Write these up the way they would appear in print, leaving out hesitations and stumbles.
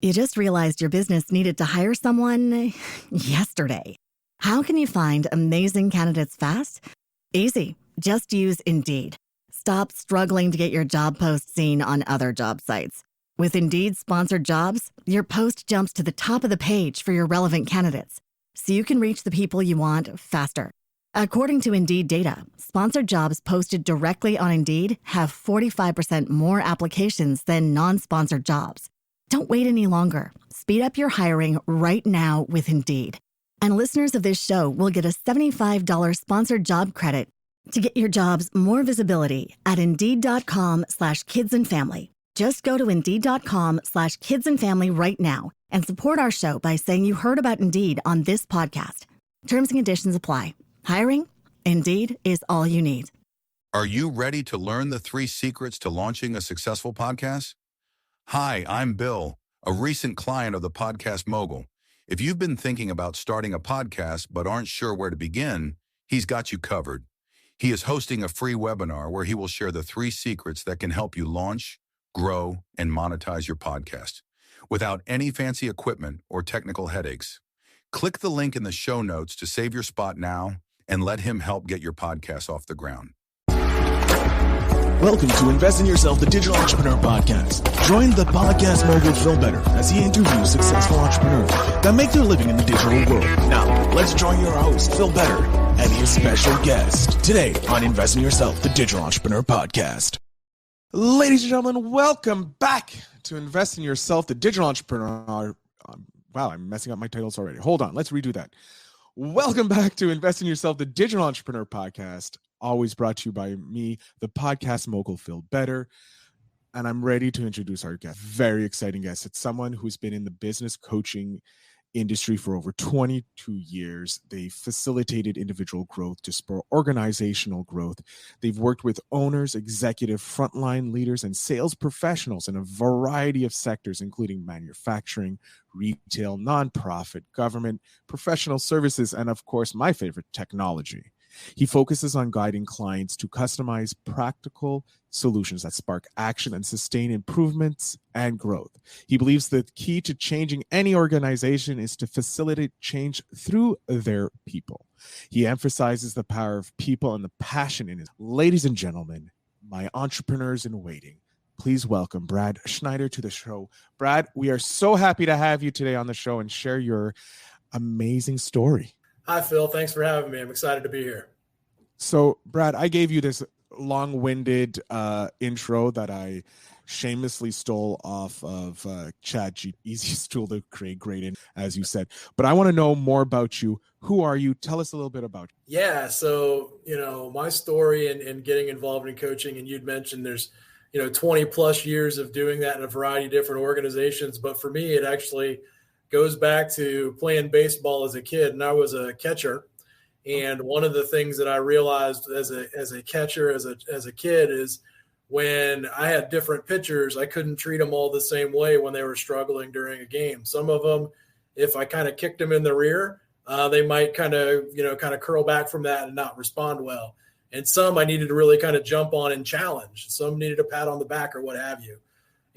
You just realized your business needed to hire someone yesterday. How can you find amazing candidates fast? Easy. Just use Indeed. Stop struggling to get your job post seen on other job sites. With Indeed sponsored jobs, your post jumps to the top of the page for your relevant candidates, so you can reach the people you want faster. According to Indeed data, sponsored jobs posted directly on Indeed have 45% more applications than non-sponsored jobs. Don't wait any longer. Speed up your hiring right now with Indeed. And listeners of this show will get a $75 sponsored job credit to get your jobs more visibility at Indeed.com/kidsandfamily. Just go to Indeed.com/kidsandfamily right now and support our show by saying you heard about Indeed on this podcast. Terms and conditions apply. Hiring? Indeed is all you need. Are you ready to learn the 3 secrets to launching a successful podcast? Hi, I'm Bill, a recent client of the Podcast Mogul. If you've been thinking about starting a podcast but aren't sure where to begin, he's got you covered. He is hosting a free webinar where he will share the 3 secrets that can help you launch, grow, and monetize your podcast without any fancy equipment or technical headaches. Click the link in the show notes to save your spot now and let him help get your podcast off the ground. Welcome to Invest in Yourself, the Digital Entrepreneur Podcast. Join the Podcast Mogul Phil Better as he interviews successful entrepreneurs that make their living in the digital world. Now, let's join your host, Phil Better, and his special guest today on Invest in Yourself, the Digital Entrepreneur Podcast. Ladies and gentlemen, welcome back to Invest in Yourself, the Digital Entrepreneur. Wow, I'm messing up my titles already. Hold on, let's redo that. Welcome back to Invest in Yourself, the Digital Entrepreneur Podcast. Always brought to you by me, the Podcast Mogul Phil Better. And I'm ready to introduce our guest. Very exciting guest. It's someone who's been in the business coaching industry for over 22 years. They facilitated individual growth to spur organizational growth. They've worked with owners, executive, frontline leaders, and sales professionals in a variety of sectors, including manufacturing, retail, nonprofit, government, professional services, and of course, my favorite, technology. He focuses on guiding clients to customize practical solutions that spark action and sustain improvements and growth. He believes the key to changing any organization is to facilitate change through their people. He emphasizes the power of people and the passion in it. Ladies and gentlemen, my entrepreneurs in waiting, please welcome Brad Schneider to the show. Brad, we are so happy to have you today on the show and share your amazing story. Hi, Phil. Thanks for having me. I'm excited to be here. So, Brad, I gave you this long-winded intro that I shamelessly stole off of ChatGPT, easiest tool to create great in, as you said. But I want to know more about you. Who are you? Tell us a little bit about you. Yeah. So, my story and getting involved in coaching, and you'd mentioned there's, 20 plus years of doing that in a variety of different organizations. But for me, it actually goes back to playing baseball as a kid, and I was a catcher. And one of the things that I realized as a catcher, as a kid, is when I had different pitchers, I couldn't treat them all the same way when they were struggling during a game. Some of them, if I kind of kicked them in the rear, they might kind of curl back from that and not respond well. And some I needed to really kind of jump on and challenge. Some needed a pat on the back or what have you.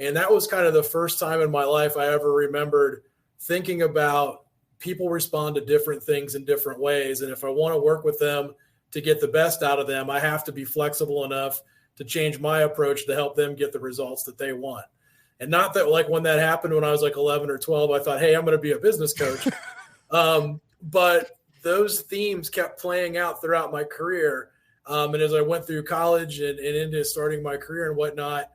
And that was kind of the first time in my life I ever remembered thinking about people respond to different things in different ways. And if I want to work with them to get the best out of them, I have to be flexible enough to change my approach to help them get the results that they want. And not that like when that happened when I was like 11 or 12, I thought, hey, I'm going to be a business coach. But those themes kept playing out throughout my career. And as I went through college and into starting my career and whatnot,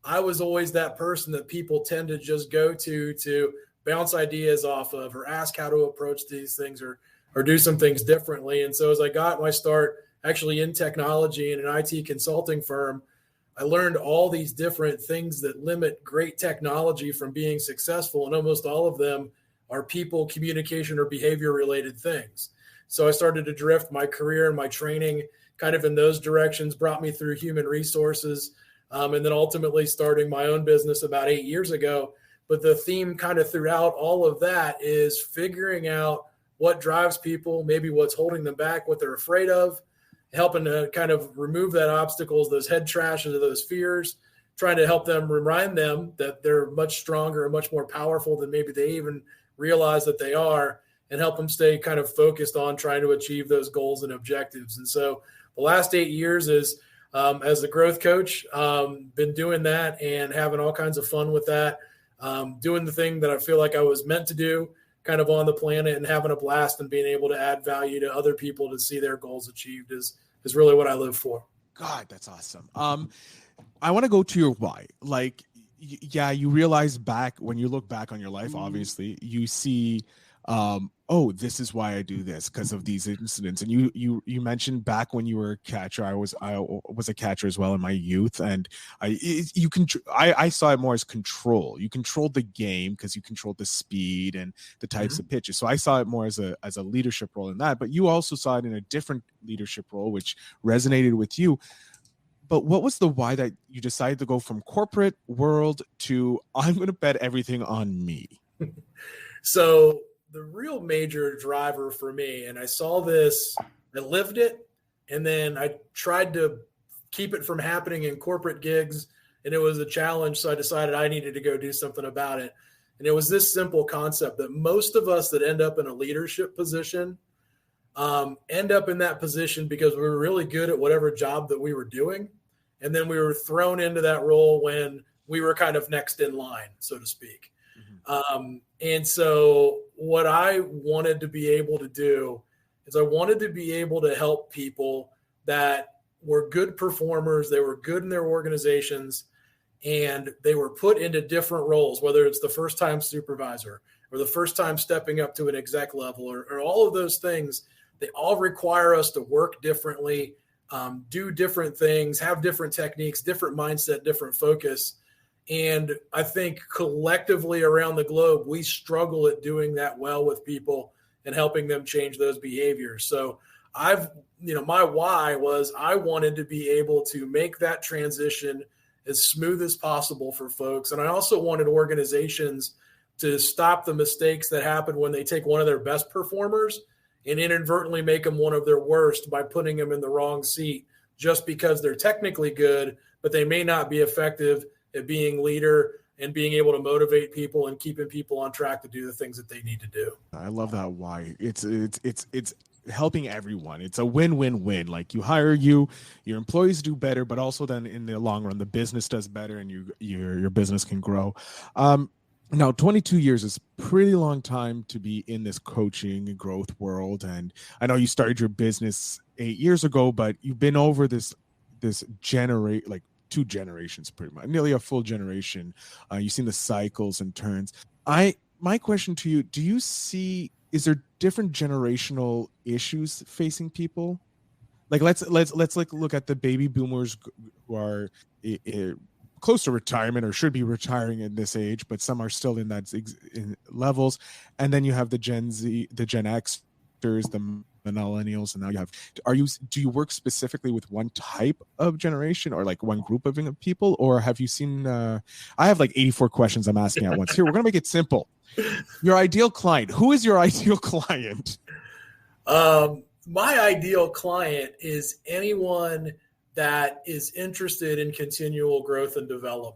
I was always that person that people tend to just go to bounce ideas off of or ask how to approach these things or do some things differently. And so as I got my start actually in technology in an IT consulting firm, I learned all these different things that limit great technology from being successful. And almost all of them are people, communication, or behavior related things. So I started to drift my career and my training kind of in those directions, brought me through human resources, and then ultimately starting my own business about 8 years ago. But the theme kind of throughout all of that is figuring out what drives people, maybe what's holding them back, what they're afraid of, helping to kind of remove that obstacles, those head trashes, those fears, trying to help them, remind them that they're much stronger and much more powerful than maybe they even realize that they are, and help them stay kind of focused on trying to achieve those goals and objectives. And so the last 8 years is, as a growth coach, been doing that and having all kinds of fun with that, doing the thing that I feel like I was meant to do kind of on the planet, and having a blast and being able to add value to other people to see their goals achieved is really what I live for. God, that's awesome. I want to go to your why. Like, yeah, you realize back when you look back on your life, obviously you see, oh, this is why I do this, because of these incidents. And you mentioned back when you were a catcher, I was a catcher as well in my youth, and I saw it more as control. You controlled the game because you controlled the speed and the types of pitches. So I saw it more as a leadership role in that. But you also saw it in a different leadership role, which resonated with you. But what was the why that you decided to go from corporate world to I'm going to bet everything on me? So the real major driver for me, and I saw this, I lived it, and then I tried to keep it from happening in corporate gigs, and it was a challenge. So I decided I needed to go do something about it. And it was this simple concept that most of us that end up in a leadership position end up in that position because we were really good at whatever job that we were doing. And then we were thrown into that role when we were kind of next in line, so to speak. And so what I wanted to be able to do is I wanted to be able to help people that were good performers. They were good in their organizations, and they were put into different roles, whether it's the first time supervisor or the first time stepping up to an exec level, or all of those things. They all require us to work differently, do different things, have different techniques, different mindset, different focus. And I think collectively around the globe, we struggle at doing that well with people and helping them change those behaviors. So my why was I wanted to be able to make that transition as smooth as possible for folks. And I also wanted organizations to stop the mistakes that happen when they take one of their best performers and inadvertently make them one of their worst by putting them in the wrong seat just because they're technically good, but they may not be effective at being leader and being able to motivate people and keeping people on track to do the things that they need to do. I love that why. It's helping everyone. It's a win-win-win. Like, you hire your employees do better, but also then in the long run, the business does better and your business can grow. Now, 22 years is a pretty long time to be in this coaching and growth world. And I know you started your business 8 years ago, but you've been over this like 2 generations, pretty much, nearly a full generation. You've seen the cycles and turns. My question to you, do you see, is there different generational issues facing people? Like, let's look at the baby boomers who are close to retirement or should be retiring at this age, but some are still in that in levels. And then you have the Gen Z, the Gen Xers, the millennials, and now you have, do you work specifically with one type of generation or like one group of people, or have you seen, I have like 84 questions I'm asking at once. Here, we're going to make it simple. Your ideal client. Who is your ideal client? My ideal client is anyone that is interested in continual growth and development.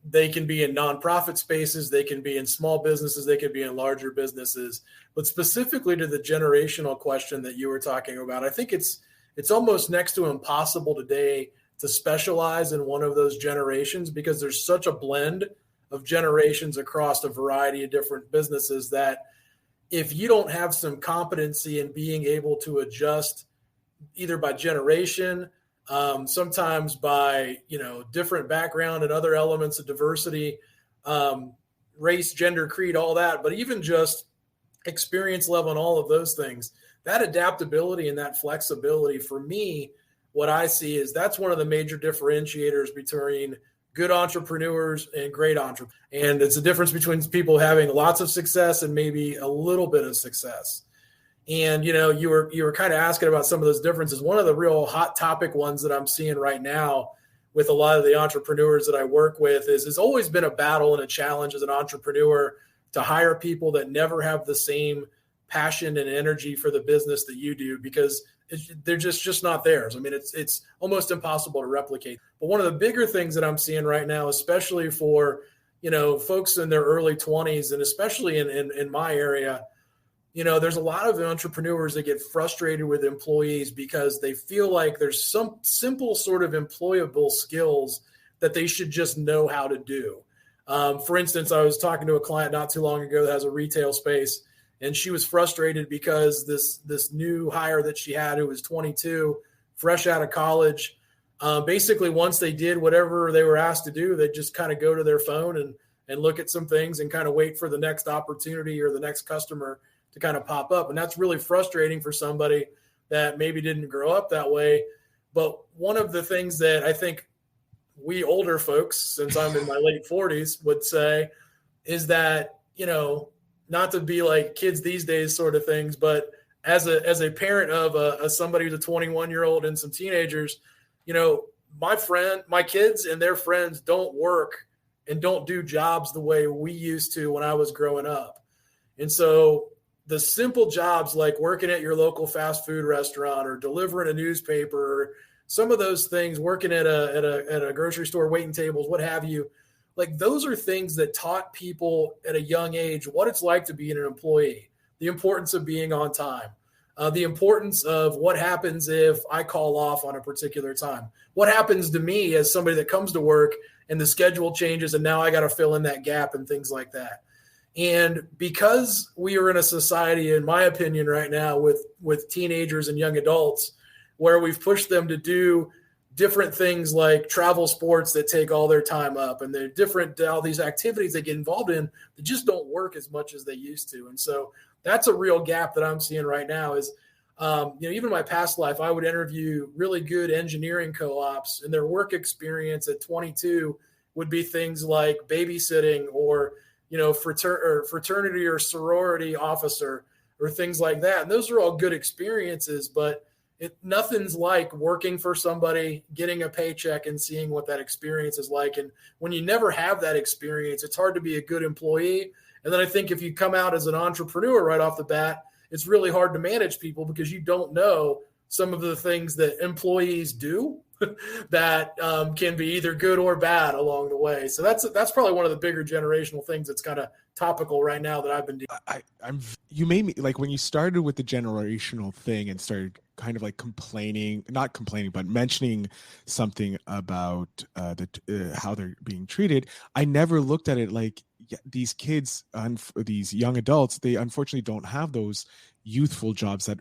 They can be in nonprofit spaces, they can be in small businesses, they can be in larger businesses. But specifically to the generational question that you were talking about, I think it's almost next to impossible today to specialize in one of those generations because there's such a blend of generations across a variety of different businesses that if you don't have some competency in being able to adjust either by generation, sometimes by, different background and other elements of diversity, race, gender, creed, all that, but even just experience level and all of those things, that adaptability and that flexibility, for me, what I see is that's one of the major differentiators between good entrepreneurs and great entrepreneurs. And it's a difference between people having lots of success and maybe a little bit of success. And, you were kind of asking about some of those differences. One of the real hot topic ones that I'm seeing right now with a lot of the entrepreneurs that I work with is it's always been a battle and a challenge as an entrepreneur to hire people that never have the same passion and energy for the business that you do, because they're just not theirs. I mean, it's almost impossible to replicate. But one of the bigger things that I'm seeing right now, especially for, folks in their early 20s, and especially in my area, there's a lot of entrepreneurs that get frustrated with employees because they feel like there's some simple sort of employable skills that they should just know how to do. For instance, I was talking to a client not too long ago that has a retail space, and she was frustrated because this new hire that she had, who was 22, fresh out of college, basically once they did whatever they were asked to do, they just kind of go to their phone and look at some things and kind of wait for the next opportunity or the next customer to kind of pop up. And that's really frustrating for somebody that maybe didn't grow up that way. But one of the things that I think we older folks, since I'm in my late 40s, would say is that, not to be like kids these days sort of things, but as a parent of somebody who's a 21-year-old and some teenagers, my kids and their friends don't work and don't do jobs the way we used to when I was growing up. And so the simple jobs like working at your local fast food restaurant or delivering a newspaper, or some of those things, working at a grocery store, waiting tables, what have you, like those are things that taught people at a young age what it's like to be an employee, the importance of being on time, the importance of what happens if I call off on a particular time, what happens to me as somebody that comes to work and the schedule changes and now I got to fill in that gap and things like that. And because we are in a society, in my opinion, right now with teenagers and young adults, where we've pushed them to do different things like travel sports that take all their time up, and they're different, all these activities they get involved in that just don't work as much as they used to. And so that's a real gap that I'm seeing right now is, even in my past life, I would interview really good engineering co-ops, and their work experience at 22 would be things like babysitting or fraternity or sorority officer or things like that. And those are all good experiences, but nothing's like working for somebody, getting a paycheck and seeing what that experience is like. And when you never have that experience, it's hard to be a good employee. And then I think if you come out as an entrepreneur right off the bat, it's really hard to manage people because you don't know some of the things that employees do that can be either good or bad along the way. So that's probably one of the bigger generational things that's kind of topical right now that I've been doing. You made me, like, when you started with the generational thing and started kind of like not complaining, but mentioning something about how they're being treated. I never looked at it like these kids, these young adults, they unfortunately don't have those youthful jobs that,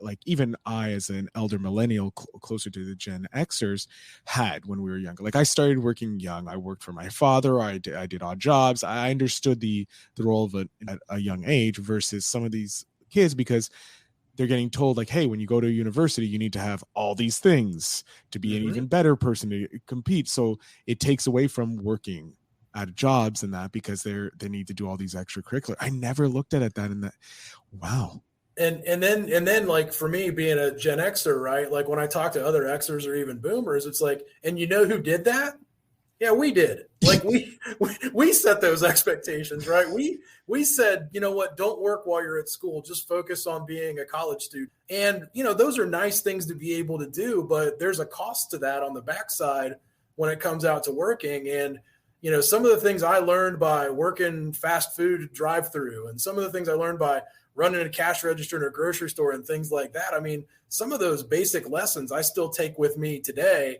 like, even I, as an elder millennial, closer to the Gen Xers, had when we were younger. Like, I started working young. I worked for my father. I did odd jobs. I understood the role of at a young age versus some of these kids, because they're getting told, like, hey, when you go to university, you need to have all these things to be an even better person to compete. So it takes away from working at jobs and that, because they need to do all these extracurricular. I never looked at it that in that. Wow. And then like for me being a Gen Xer, right? Like when I talk to other Xers or even boomers, it's like, and you know who did that? Yeah, we did. Like we set those expectations, right? We said, you know what, don't work while you're at school. Just focus on being a college student. And, those are nice things to be able to do, but there's a cost to that on the backside when it comes out to working. And, some of the things I learned by working fast food drive-through, and some of the things I learned by running a cash register in a grocery store and things like that. I mean, some of those basic lessons I still take with me today.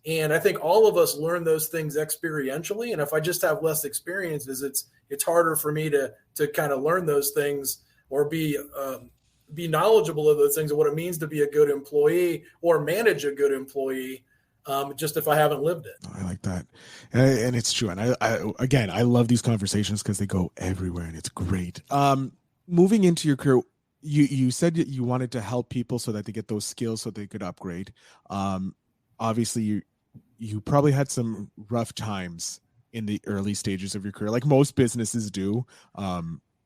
And I think all of us learn those things experientially. And if I just have less experiences, it's harder for me to kind of learn those things or be knowledgeable of those things and what it means to be a good employee or manage a good employee. Just if I haven't lived it. I like that. And it's true. And I love these conversations because they go everywhere and it's great. Moving into your career, you said that you wanted to help people so that they get those skills so they could upgrade. Obviously, you probably had some rough times in the early stages of your career, like most businesses do.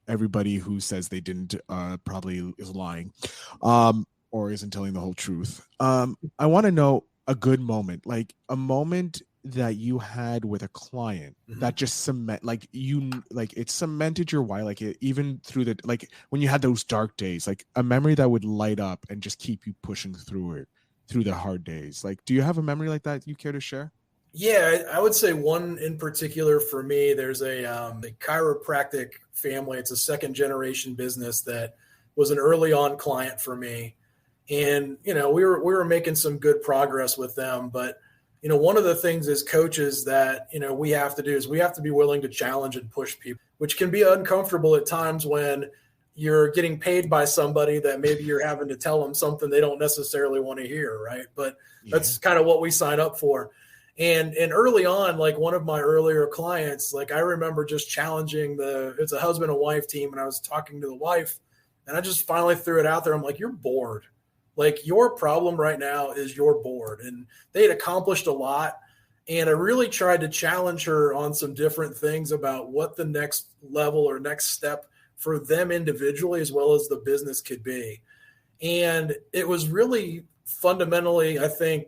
Everybody who says they didn't probably is lying or isn't telling the whole truth. I want to know a good moment, like a moment that you had with a client that just it cemented your why, like even through like when you had those dark days, like a memory that would light up and just keep you pushing through the hard days? Like, do you have a memory like that you care to share? Yeah, I would say one in particular for me. There's a chiropractic family. It's a second generation business that was an early on client for me. And, we were making some good progress with them. But, one of the things as coaches that, we have to do is we have to be willing to challenge and push people, which can be uncomfortable at times when you're getting paid by somebody that maybe you're having to tell them something they don't necessarily want to hear. Right. But that's kind of what we sign up for. And early on, like one of my earlier clients, like I remember just challenging it's a husband and wife team. And I was talking to the wife and I just finally threw it out there. I'm like, you're bored. Like your problem right now is you're bored. And they had accomplished a lot. And I really tried to challenge her on some different things about what the next level or next step for them individually, as well as the business could be. And it was really fundamentally, I think,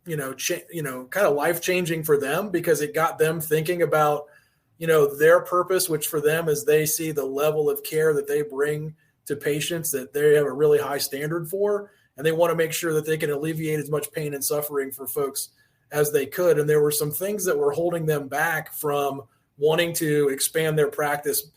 kind of life-changing for them, because it got them thinking about, their purpose, which for them is they see the level of care that they bring to patients that they have a really high standard for. And they want to make sure that they can alleviate as much pain and suffering for folks as they could. And there were some things that were holding them back from wanting to expand their practice,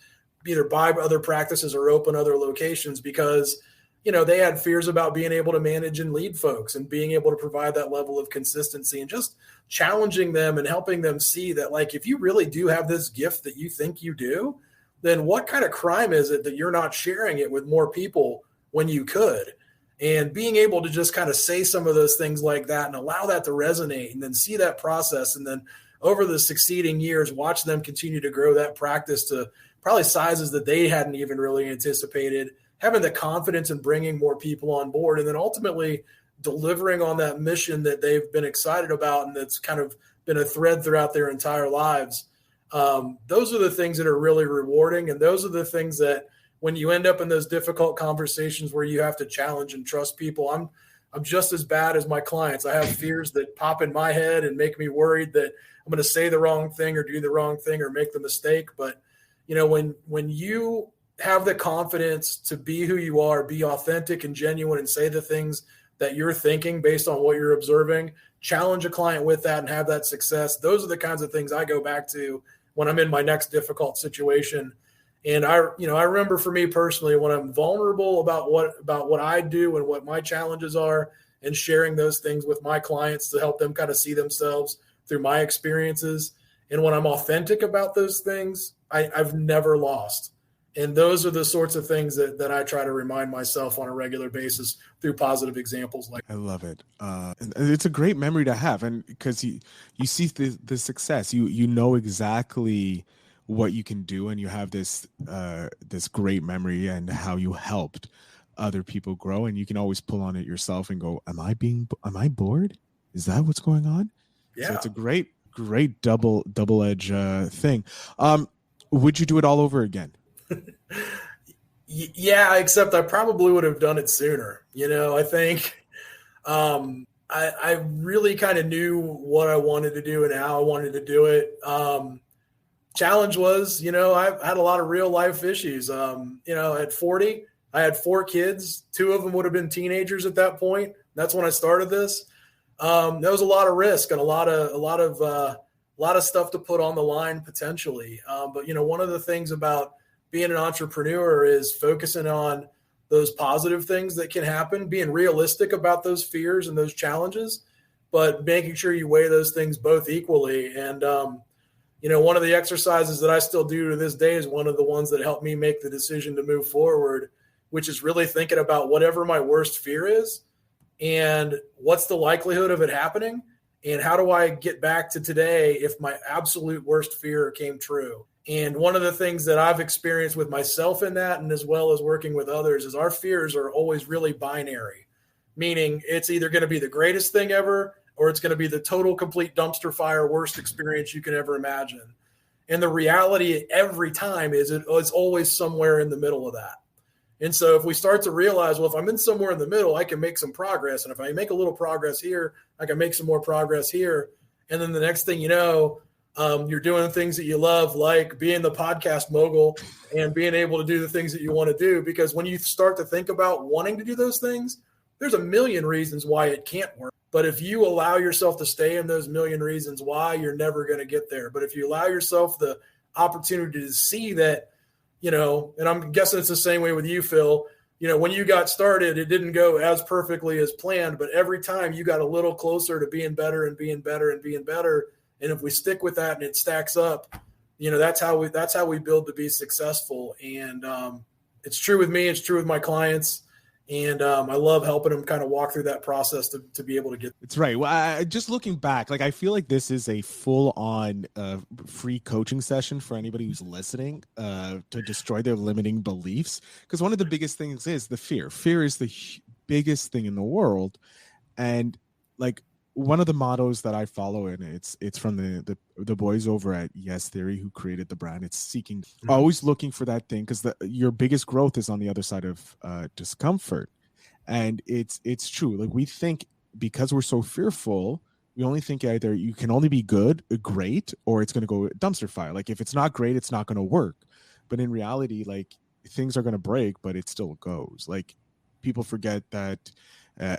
either buy other practices or open other locations, because they had fears about being able to manage and lead folks and being able to provide that level of consistency, and just challenging them and helping them see that, like, if you really do have this gift that you think you do, then what kind of crime is it that you're not sharing it with more people when you could? And being able to just kind of say some of those things like that and allow that to resonate, and then see that process. And then over the succeeding years, watch them continue to grow that practice to probably sizes that they hadn't even really anticipated, having the confidence in bringing more people on board, and then ultimately delivering on that mission that they've been excited about and that's kind of been a thread throughout their entire lives. Those are the things that are really rewarding. And those are the things that when you end up in those difficult conversations where you have to challenge and trust people, I'm just as bad as my clients. I have fears that pop in my head and make me worried that I'm going to say the wrong thing or do the wrong thing or make the mistake. But, when you have the confidence to be who you are, be authentic and genuine, and say the things that you're thinking based on what you're observing, challenge a client with that and have that success. Those are the kinds of things I go back to when I'm in my next difficult situation. And I remember for me personally, when I'm vulnerable about what I do and what my challenges are, and sharing those things with my clients to help them kind of see themselves through my experiences. And when I'm authentic about those things, I've never lost. And those are the sorts of things that I try to remind myself on a regular basis through positive examples. Like, I love it. And it's a great memory to have. And because you see the success, you know exactly what you can do, and you have this great memory and how you helped other people grow, and you can always pull on it yourself and go, am I bored? Is that what's going on? Yeah. So it's a great double-edged thing. Would you do it all over again? Yeah, except I probably would have done it sooner. I think I really kind of knew what I wanted to do and how I wanted to do it. Challenge was, I've had a lot of real life issues. At 40, I had 4 kids. 2 of them would have been teenagers at that point. That's when I started this. There was a lot of risk and a lot of stuff to put on the line potentially. But one of the things about being an entrepreneur is focusing on those positive things that can happen, being realistic about those fears and those challenges, but making sure you weigh those things both equally. And, one of the exercises that I still do to this day is one of the ones that helped me make the decision to move forward, which is really thinking about whatever my worst fear is and what's the likelihood of it happening, and how do I get back to today if my absolute worst fear came true. And one of the things that I've experienced with myself in that, and as well as working with others, is our fears are always really binary, meaning it's either going to be the greatest thing ever, or it's going to be the total, complete dumpster fire, worst experience you can ever imagine. And the reality every time is it's always somewhere in the middle of that. And so if we start to realize, well, if I'm in somewhere in the middle, I can make some progress. And if I make a little progress here, I can make some more progress here. And then the next thing you know, you're doing the things that you love, like being the podcast mogul and being able to do the things that you want to do. Because when you start to think about wanting to do those things, there's a million reasons why it can't work. But if you allow yourself to stay in those million reasons why, you're never going to get there. But if you allow yourself the opportunity to see that, you know, and I'm guessing it's the same way with you, Phil, you know, when you got started, it didn't go as perfectly as planned, but every time you got a little closer to being better and being better and being better. And if we stick with that and it stacks up, you know, that's how we build to be successful. And it's true with me. It's true with my clients. And I love helping them kind of walk through that process to be able to get. It's right. Well, just looking back, like I feel like this is a full-on free coaching session for anybody who's listening to destroy their limiting beliefs. Because one of the biggest things is the fear. Fear is the biggest thing in the world. And like one of the mottos that I follow, and it's from the boys over at Yes Theory who created the brand. It's seeking, always looking for that thing, because your biggest growth is on the other side of discomfort. And it's true. Like we think, because we're so fearful, we only think either you can only be good, great, or it's going to go dumpster fire. Like if it's not great, it's not going to work. But in reality, like things are going to break, but it still goes. Like people forget that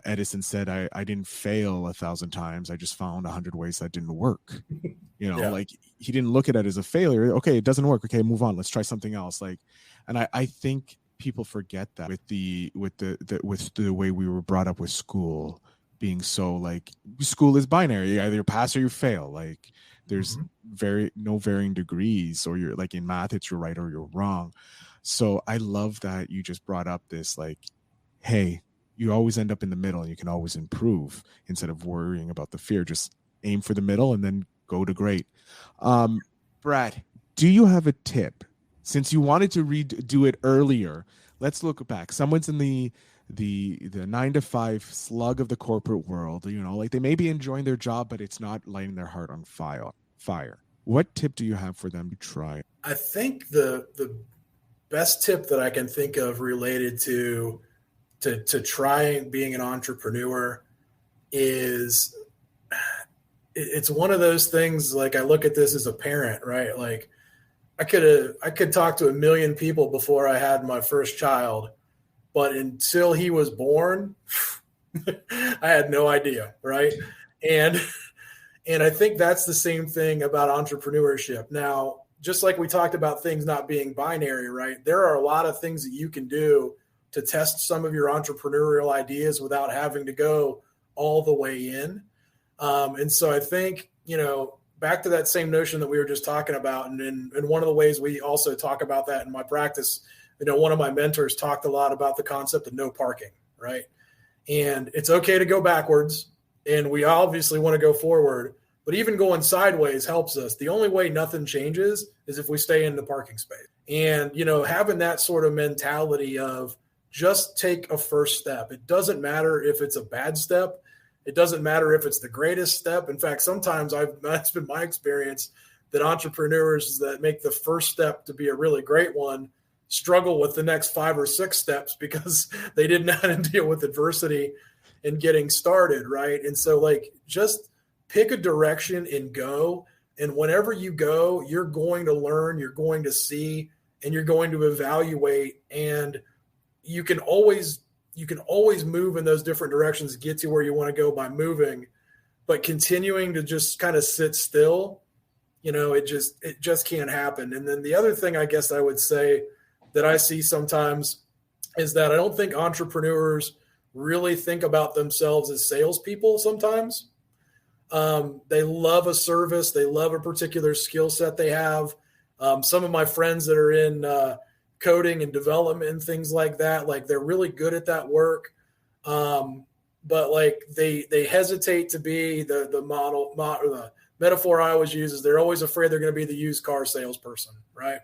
Edison said, I didn't fail 1,000 times. I just found 100 ways that didn't work. You know, Yeah. Like he didn't look at it as a failure. Okay, it doesn't work. Okay, move on. Let's try something else. Like, and I think people forget that with the way we were brought up with school being so like school is binary. You either pass or you fail. Like there's no varying degrees, or you're like in math, it's you're right or you're wrong. So I love that you just brought up this like, hey, you always end up in the middle and you can always improve instead of worrying about the fear. Just aim for the middle and then go to great. Brad, do you have a tip? Since you wanted to do it earlier, let's look back. Someone's in the 9-to-5 slug of the corporate world, you know, like they may be enjoying their job, but it's not lighting their heart on fire. What tip do you have for them to try? I think the best tip that I can think of related to trying being an entrepreneur is it's one of those things. Like I look at this as a parent, right? Like I could talk to 1 million people before I had my first child, but until he was born, I had no idea. Right. And I think that's the same thing about entrepreneurship. Now, just like we talked about things not being binary, right? There are a lot of things that you can do to test some of your entrepreneurial ideas without having to go all the way in. And so I think, you know, back to that same notion that we were just talking about. And one of the ways we also talk about that in my practice, you know, one of my mentors talked a lot about the concept of no parking, right? And it's okay to go backwards, and we obviously want to go forward, but even going sideways helps us. The only way nothing changes is if we stay in the parking space. And, you know, having that sort of mentality of just take a first step. It doesn't matter if it's a bad step. It doesn't matter if it's the greatest step. In fact, sometimes that's been my experience that entrepreneurs that make the first step to be a really great one struggle with the next 5 or 6 steps because they didn't know how to deal with adversity in getting started, right? And so like just pick a direction and go. And whenever you go, you're going to learn, you're going to see, and you're going to evaluate. And you can always move in those different directions, get to where you want to go by moving, but continuing to just kind of sit still, you know, it just can't happen. And then the other thing I guess I would say that I see sometimes is that I don't think entrepreneurs really think about themselves as salespeople sometimes. They love a service. They love a particular skill set they have. Some of my friends that are in coding and development and things like that, like they're really good at that work. But like they hesitate to be the model or the metaphor I always use is they're always afraid they're going to be the used car salesperson, right?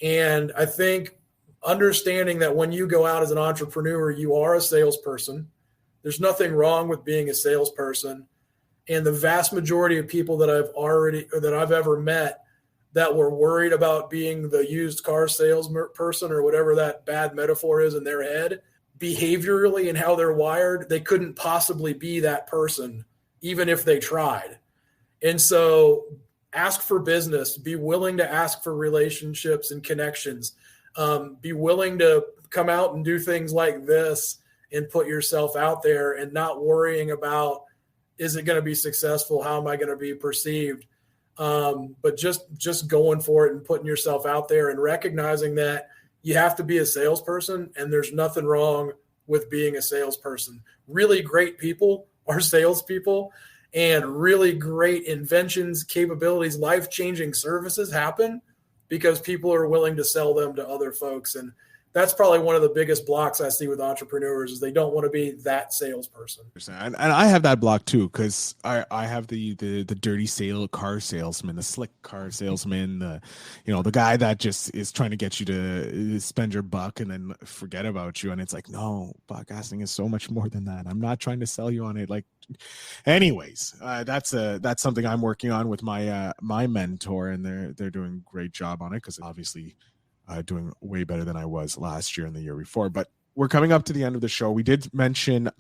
And I think understanding that when you go out as an entrepreneur, you are a salesperson. There's nothing wrong with being a salesperson. And the vast majority of people that I've ever met that were worried about being the used car salesperson or whatever that bad metaphor is in their head, behaviorally and how they're wired, they couldn't possibly be that person, even if they tried. And so ask for business, be willing to ask for relationships and connections, be willing to come out and do things like this and put yourself out there and not worrying about, is it going to be successful? How am I going to be perceived? But just going for it and putting yourself out there and recognizing that you have to be a salesperson, and there's nothing wrong with being a salesperson. Really great people are salespeople, and really great inventions, capabilities, life-changing services happen because people are willing to sell them to other folks. And that's probably one of the biggest blocks I see with entrepreneurs is they don't want to be that salesperson. And I have that block too, because I have the dirty car salesman, the slick car salesman, the guy that just is trying to get you to spend your buck and then forget about you. And it's like, no, podcasting is so much more than that. I'm not trying to sell you on it. Like, anyways, that's something I'm working on with my my mentor, and they're doing a great job on it, because obviously doing way better than I was last year and the year before. But we're coming up to the end of the show. We did mention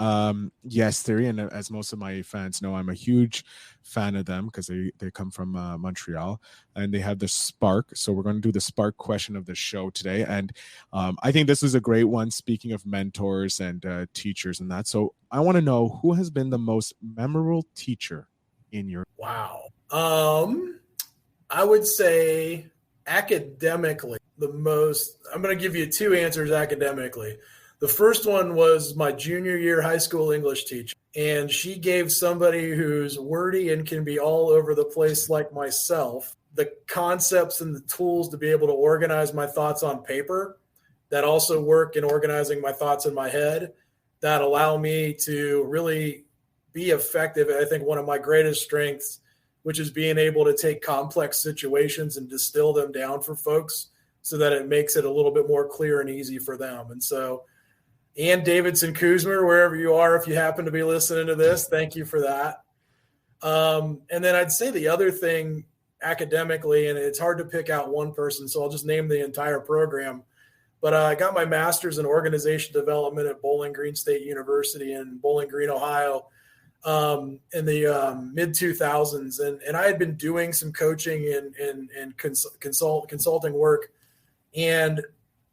Yes Theory, and as most of my fans know, I'm a huge fan of them because they come from Montreal, and they have the Spark. So we're going to do the Spark question of the show today. And I think this is a great one, speaking of mentors and teachers and that. So I want to know, who has been the most memorable teacher in your... Wow. I would say academically, I'm going to give you two answers academically. The first one was my junior year high school English teacher, and she gave somebody who's wordy and can be all over the place like myself the concepts and the tools to be able to organize my thoughts on paper that also work in organizing my thoughts in my head, that allow me to really be effective. I think one of my greatest strengths, which is being able to take complex situations and distill them down for folks so that it makes it a little bit more clear and easy for them. And so, Ann Davidson Kuzmer, wherever you are, if you happen to be listening to this, thank you for that. And then I'd say the other thing academically, and it's hard to pick out one person, so I'll just name the entire program. But I got my master's in organization development at Bowling Green State University in Bowling Green, Ohio, in the mid-2000s. And I had been doing some coaching and consulting work, and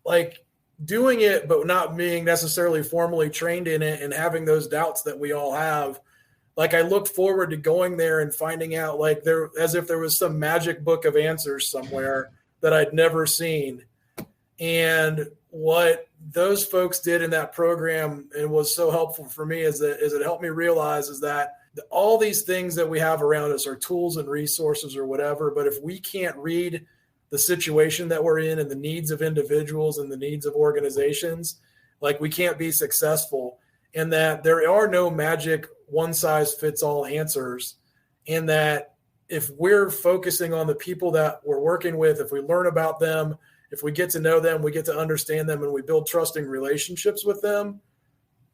like doing it, but not being necessarily formally trained in it and having those doubts that we all have. Like, I looked forward to going there and finding out, like, there, as if there was some magic book of answers somewhere that I'd never seen. And what those folks did in that program, and was so helpful for me, is it helped me realize is that all these things that we have around us are tools and resources or whatever. But if we can't read the situation that we're in and the needs of individuals and the needs of organizations, like, we can't be successful. And that there are no magic one-size-fits-all answers. And that if we're focusing on the people that we're working with, if we learn about them, if we get to know them, we get to understand them, and we build trusting relationships with them,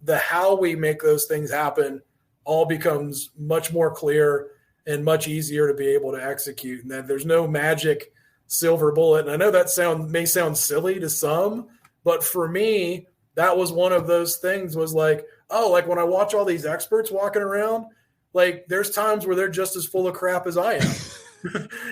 the how we make those things happen all becomes much more clear and much easier to be able to execute. And that there's no magic silver bullet. And I know that may sound silly to some, but for me, that was one of those things, was like, oh, like when I watch all these experts walking around, like there's times where they're just as full of crap as I am.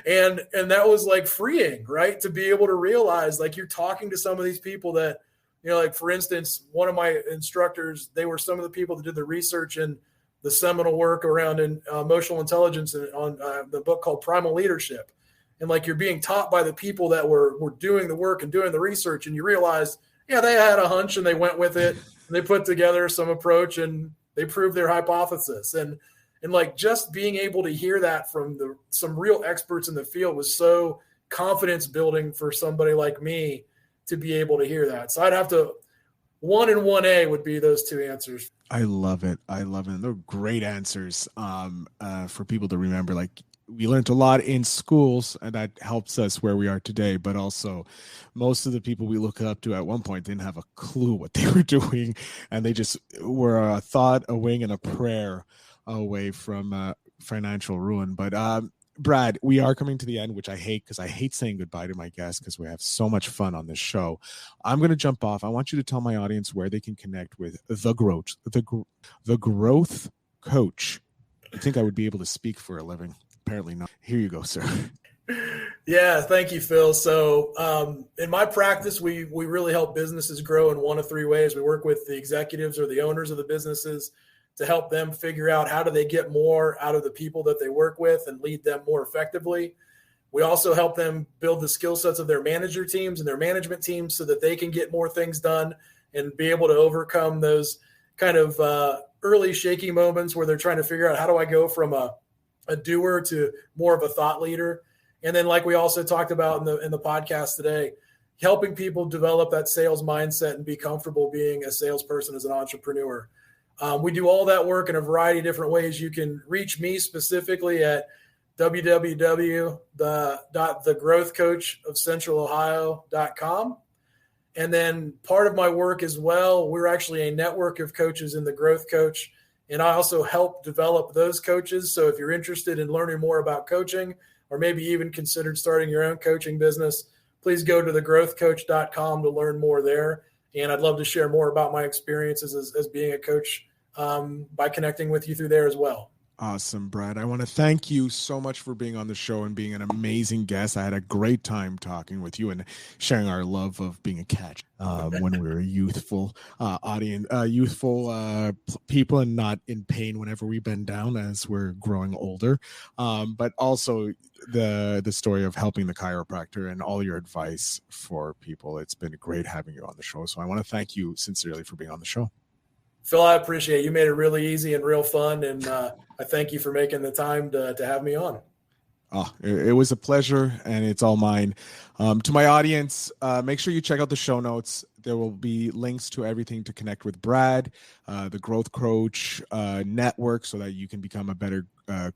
and that was like freeing, right? To be able to realize, like, you're talking to some of these people that, you know, like, for instance, one of my instructors, they were some of the people that did the research and the seminal work around emotional intelligence on the book called Primal Leadership. And like, you're being taught by the people that were doing the work and doing the research, and you realize, yeah, they had a hunch and they went with it, and they put together some approach and they proved their hypothesis. And like, just being able to hear that from some real experts in the field was so confidence building for somebody like me to be able to hear that. So I'd have to, 1 and 1A would be those two answers. I love it. I love it. They're great answers for people to remember. Like, we learned a lot in schools, and that helps us where we are today. But also, most of the people we look up to at one point didn't have a clue what they were doing, and they just were a thought, a wing, and a prayer away from financial ruin. But Brad, we are coming to the end, which I hate, because I hate saying goodbye to my guests, because we have so much fun on this show. I'm going to jump off. I want you to tell my audience where they can connect with the growth coach. I think I would be able to speak for a living. apparently not. Here you go, sir. Yeah, thank you, Phil. So in my practice, we really help businesses grow in one of three ways. We work with the executives or the owners of the businesses to help them figure out how do they get more out of the people that they work with and lead them more effectively. We also help them build the skill sets of their manager teams and their management teams so that they can get more things done and be able to overcome those kind of early shaky moments where they're trying to figure out how do I go from a doer to more of a thought leader. And then, like we also talked about in the podcast today, helping people develop that sales mindset and be comfortable being a salesperson as an entrepreneur. We do all that work in a variety of different ways. You can reach me specifically at www.thegrowthcoachofcentralohio.com. And then part of my work as well, we're actually a network of coaches in the Growth Coach. And I also help develop those coaches. So if you're interested in learning more about coaching, or maybe even considered starting your own coaching business, please go to thegrowthcoach.com to learn more there. And I'd love to share more about my experiences as being a coach by connecting with you through there as well. Awesome, Brad. I want to thank you so much for being on the show and being an amazing guest. I had a great time talking with you and sharing our love of being a catch when we were a youthful people and not in pain whenever we bend down as we're growing older. But also the story of helping the chiropractor and all your advice for people. It's been great having you on the show. So I want to thank you sincerely for being on the show. Phil, I appreciate it. You made it really easy and real fun. And I thank you for making the time to have me on. Oh, it was a pleasure, and it's all mine. To my audience, make sure you check out the show notes. There will be links to everything to connect with Brad, the Growth Coach network, so that you can become a better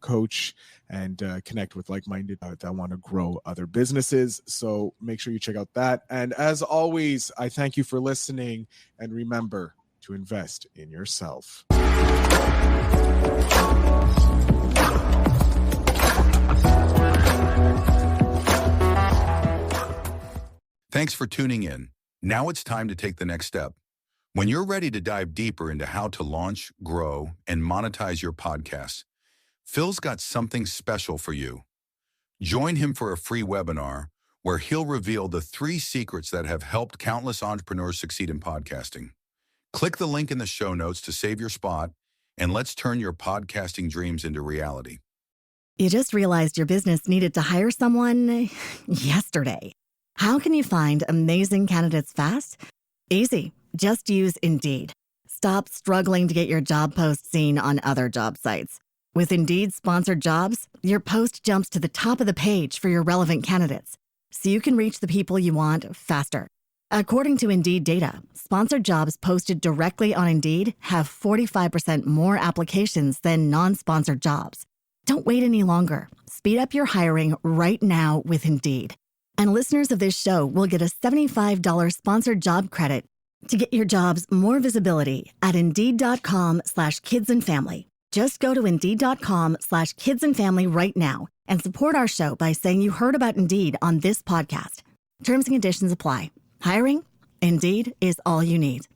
coach and connect with like-minded that want to grow other businesses. So make sure you check out that. And as always, I thank you for listening. And remember to invest in yourself. Thanks for tuning in. Now it's time to take the next step. When you're ready to dive deeper into how to launch, grow, and monetize your podcast, Phil's got something special for you. Join him for a free webinar where he'll reveal the 3 secrets that have helped countless entrepreneurs succeed in podcasting. Click the link in the show notes to save your spot, and let's turn your podcasting dreams into reality. You just realized your business needed to hire someone yesterday. How can you find amazing candidates fast? Easy. Just use Indeed. Stop struggling to get your job post seen on other job sites. With Indeed sponsored jobs, your post jumps to the top of the page for your relevant candidates, so you can reach the people you want faster. According to Indeed data, sponsored jobs posted directly on Indeed have 45% more applications than non-sponsored jobs. Don't wait any longer. Speed up your hiring right now with Indeed. And listeners of this show will get a $75 sponsored job credit to get your jobs more visibility at Indeed.com/kidsandfamily. Just go to Indeed.com/kidsandfamily right now and support our show by saying you heard about Indeed on this podcast. Terms and conditions apply. Hiring? Indeed is all you need.